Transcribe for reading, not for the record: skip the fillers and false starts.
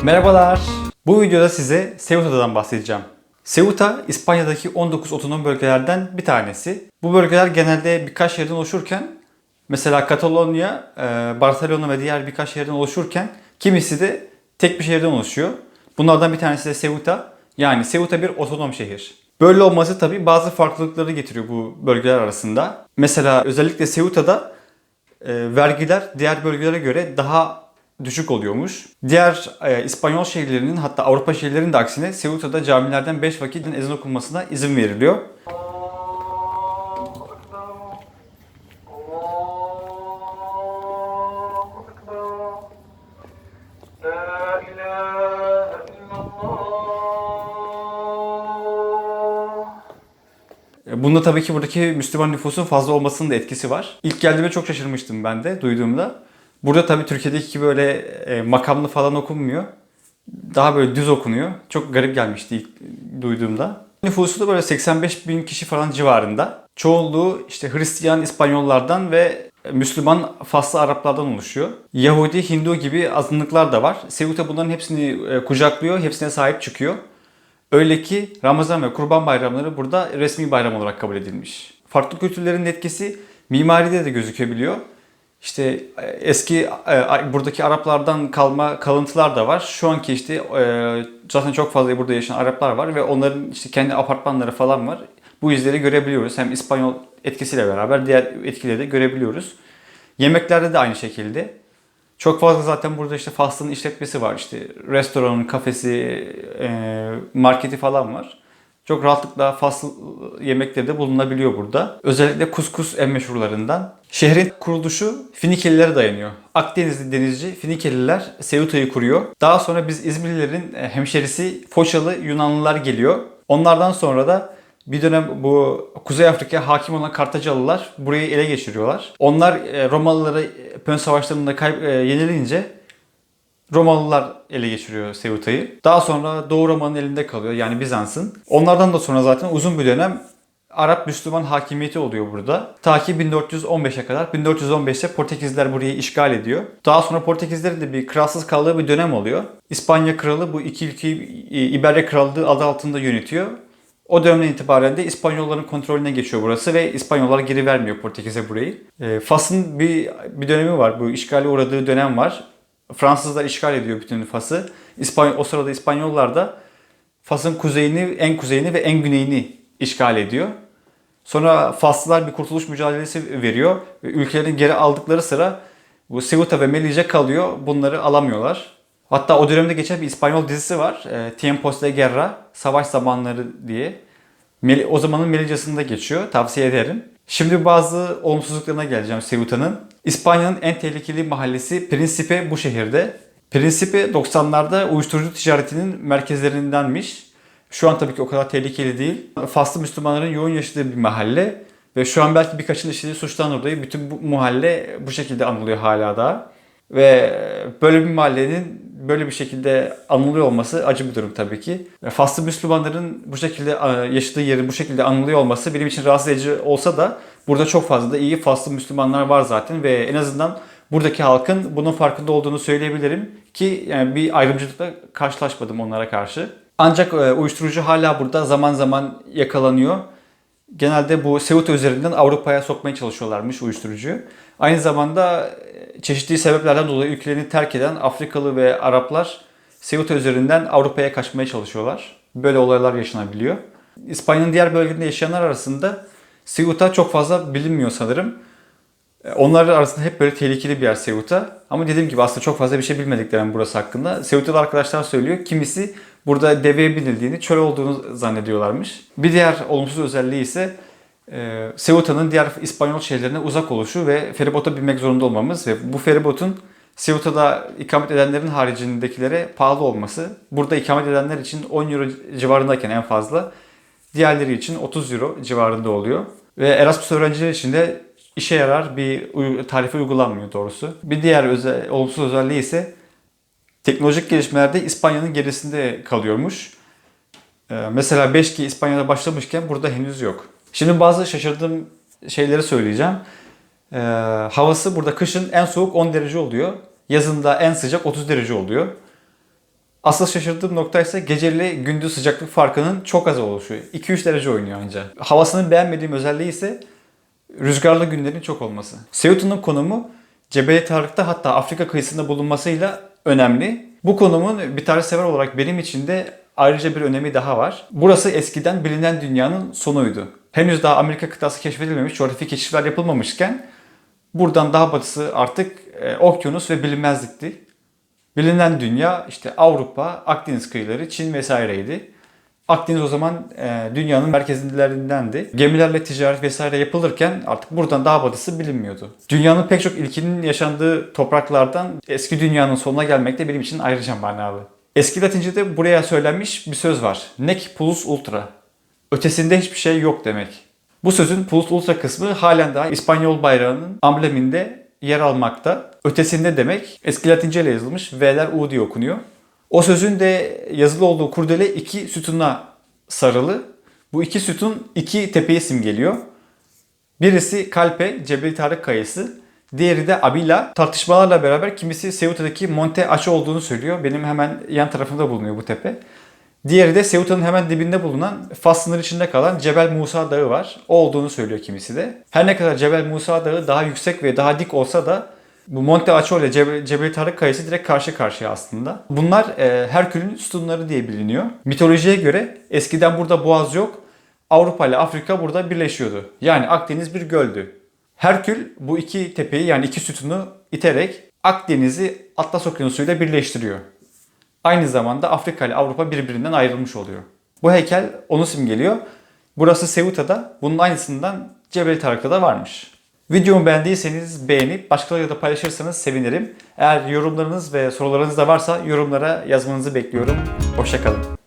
Merhabalar. Bu videoda size Ceuta'dan bahsedeceğim. Ceuta, İspanya'daki 19 otonom bölgelerden bir tanesi. Bu bölgeler genelde birkaç şehirden oluşurken, mesela Katalonya, Barcelona ve diğer birkaç şehirden oluşurken, kimisi de tek bir şehirden oluşuyor. Bunlardan bir tanesi de Ceuta. Yani Ceuta bir otonom şehir. Böyle olması tabii bazı farklılıkları getiriyor bu bölgeler arasında. Mesela özellikle Ceuta'da vergiler diğer bölgelere göre daha düşük oluyormuş. Diğer İspanyol şehirlerinin, hatta Avrupa şehirlerinin de aksine Ceuta'da camilerden 5 vakit ezan okunmasına izin veriliyor. Bunda tabii ki buradaki Müslüman nüfusun fazla olmasının da etkisi var. İlk geldiğimde çok şaşırmıştım ben de duyduğumda. Burada tabii Türkiye'deki gibi böyle makamlı falan okunmuyor. Daha böyle düz okunuyor. Çok garip gelmişti ilk duyduğumda. Nüfusu da böyle 85 bin kişi falan civarında. Çoğunluğu işte Hristiyan İspanyollardan ve Müslüman Faslı Araplardan oluşuyor. Yahudi, Hindu gibi azınlıklar da var. Ceuta bunların hepsini kucaklıyor, hepsine sahip çıkıyor. Öyle ki Ramazan ve Kurban bayramları burada resmi bayram olarak kabul edilmiş. Farklı kültürlerin etkisi mimaride de gözükebiliyor. İşte eski buradaki Araplardan kalma kalıntılar da var. Şu anki işte zaten çok fazla burada yaşayan Araplar var ve onların işte kendi apartmanları falan var. Bu izleri görebiliyoruz. Hem İspanyol etkisiyle beraber diğer etkileri de görebiliyoruz. Yemeklerde de aynı şekilde. Çok fazla zaten burada işte Faslı'nın işletmesi var. İşte restoranın, kafesi, marketi falan var. Çok rahatlıkla Faslı yemekleri de bulunabiliyor burada. Özellikle kuskus en meşhurlarından. Şehrin kuruluşu Finikelilere dayanıyor. Akdenizli denizci Finikeliler Ceuta'yı kuruyor. Daha sonra biz İzmirlilerin hemşerisi Foçalı Yunanlılar geliyor. Onlardan sonra da bir dönem bu Kuzey Afrika'ya hakim olan Kartacalılar burayı ele geçiriyorlar. Onlar Romalıları Pön Savaşları'nda yenilince Romalılar ele geçiriyor Ceuta'yı. Daha sonra Doğu Roma'nın elinde kalıyor, yani Bizans'ın. Onlardan da sonra zaten uzun bir dönem Arap-Müslüman hakimiyeti oluyor burada. Ta ki 1415'e kadar. 1415'te Portekizler burayı işgal ediyor. Daha sonra Portekizlerin de bir kralsız kaldığı bir dönem oluyor. İspanya kralı bu iki ülkeyi İberya Krallığı adı altında yönetiyor. O dönemden itibaren de İspanyolların kontrolüne geçiyor burası ve İspanyollar geri vermiyor Portekiz'e burayı. Fas'ın bir dönemi var. Bu işgale uğradığı dönem var. Fransızlar işgal ediyor bütün Fas'ı. O sırada İspanyollar da Fas'ın en kuzeyini ve en güneyini işgal ediyor. Sonra Faslılar bir kurtuluş mücadelesi veriyor. Ülkelerini geri aldıkları sıra bu Ceuta ve Melilla kalıyor. Bunları alamıyorlar. Hatta o dönemde geçen bir İspanyol dizisi var. Tiempos de Guerra, Savaş Zamanları diye. O zamanın Melilla'sında geçiyor. Tavsiye ederim. Şimdi bazı olumsuzluklarına geleceğim Ceuta'nın. İspanya'nın en tehlikeli mahallesi Príncipe bu şehirde. Príncipe 90'larda uyuşturucu ticaretinin merkezlerindenmiş. Şu an tabii ki o kadar tehlikeli değil. Faslı Müslümanların yoğun yaşadığı bir mahalle. Ve şu an belki birkaçın işlediği suçtan dolayı bütün bu mahalle bu şekilde anılıyor hala da. Ve böyle bir mahallenin böyle bir şekilde anılıyor olması acı bir durum tabii ki. Faslı Müslümanların bu şekilde yaşadığı yerin bu şekilde anılıyor olması benim için rahatsız edici olsa da burada çok fazla da iyi Faslı Müslümanlar var zaten ve en azından buradaki halkın bunun farkında olduğunu söyleyebilirim ki yani bir ayrımcılıkla karşılaşmadım onlara karşı. Ancak uyuşturucu hala burada zaman zaman yakalanıyor. Genelde bu Ceuta üzerinden Avrupa'ya sokmaya çalışıyorlarmış uyuşturucuyu. Aynı zamanda çeşitli sebeplerden dolayı ülkelerini terk eden Afrikalı ve Araplar Ceuta üzerinden Avrupa'ya kaçmaya çalışıyorlar. Böyle olaylar yaşanabiliyor. İspanya'nın diğer bölgelerinde yaşayanlar arasında Ceuta çok fazla bilinmiyor sanırım. Onlar arasında hep böyle tehlikeli bir yer Ceuta. Ama dediğim gibi aslında çok fazla bir şey bilmediklerim burası hakkında. Ceuta'lı arkadaşlar söylüyor. Kimisi burada deveye binildiğini, çöl olduğunu zannediyorlarmış. Bir diğer olumsuz özelliği ise Ceuta'nın diğer İspanyol şehirlerine uzak oluşu ve feribota binmek zorunda olmamız ve bu feribotun Ceuta'da ikamet edenlerin haricindekilere pahalı olması. Burada ikamet edenler için 10 euro civarındayken en fazla, diğerleri için 30 euro civarında oluyor. Ve Erasmus öğrenciler için de işe yarar bir tarife uygulanmıyor doğrusu. Bir diğer olumsuz özelliği ise teknolojik gelişmelerde İspanya'nın gerisinde kalıyormuş. Mesela 5G İspanya'da başlamışken burada henüz yok. Şimdi bazı şaşırdığım şeyleri söyleyeceğim. Havası burada kışın en soğuk 10 derece oluyor. Yazında en sıcak 30 derece oluyor. Asıl şaşırdığım nokta ise gece ile gündüz sıcaklık farkının çok az oluşu. 2-3 derece oynuyor ancak. Havasının beğenmediğim özelliği ise rüzgarlı günlerin çok olması. Ceuta'nın konumu Cebeli Tarık'ta, hatta Afrika kıyısında bulunmasıyla önemli. Bu konumun bir tarih sever olarak benim için de ayrıca bir önemi daha var. Burası eskiden bilinen dünyanın sonuydu. Henüz daha Amerika kıtası keşfedilmemiş, coğrafi keşifler yapılmamışken buradan daha batısı artık okyanus ve bilinmezlikti. Bilinen dünya işte Avrupa, Akdeniz kıyıları, Çin vesaireydi. Akdeniz o zaman dünyanın merkezlerindendi. Gemilerle ticaret vesaire yapılırken artık buradan daha batısı bilinmiyordu. Dünyanın pek çok ilkinin yaşandığı topraklardan eski dünyanın sonuna gelmek de benim için ayrıca manalı. Eski Latince'de buraya söylenmiş bir söz var. Nec plus ultra. Ötesinde hiçbir şey yok demek. Bu sözün plus ultra kısmı halen daha İspanyol bayrağının ambleminde yer almakta. Ötesinde demek eski Latince ile yazılmış, V'ler U diye okunuyor. O sözün de yazılı olduğu kurdele iki sütuna sarılı. Bu iki sütun iki tepeyi simgeliyor. Birisi Calpe, Cebeli Tarık Kayası. Diğeri de Abila. Tartışmalarla beraber kimisi Ceuta'daki Monte Acho olduğunu söylüyor. Benim hemen yan tarafımda bulunuyor bu tepe. Diğeri de Ceuta'nın hemen dibinde bulunan, Fas sınırı içinde kalan Cebel Musa Dağı var. O olduğunu söylüyor kimisi de. Her ne kadar Cebel Musa Dağı daha yüksek ve daha dik olsa da bu Monte Acho ile Cebeli Tarık Kayası direkt karşı karşıya aslında. Bunlar Herkül'ün sütunları diye biliniyor. Mitolojiye göre eskiden burada boğaz yok. Avrupa ile Afrika burada birleşiyordu. Yani Akdeniz bir göldü. Herkül bu iki tepeyi, yani iki sütunu iterek Akdeniz'i Atlas Okyanusu ile birleştiriyor. Aynı zamanda Afrika ile Avrupa birbirinden ayrılmış oluyor. Bu heykel onu simgeliyor. Burası Ceuta'da, bunun aynısından Cebeli Tarık'ta da varmış. Videomu beğendiyseniz beğenip başkalarıyla da paylaşırsanız sevinirim. Eğer yorumlarınız ve sorularınız da varsa yorumlara yazmanızı bekliyorum. Hoşça kalın.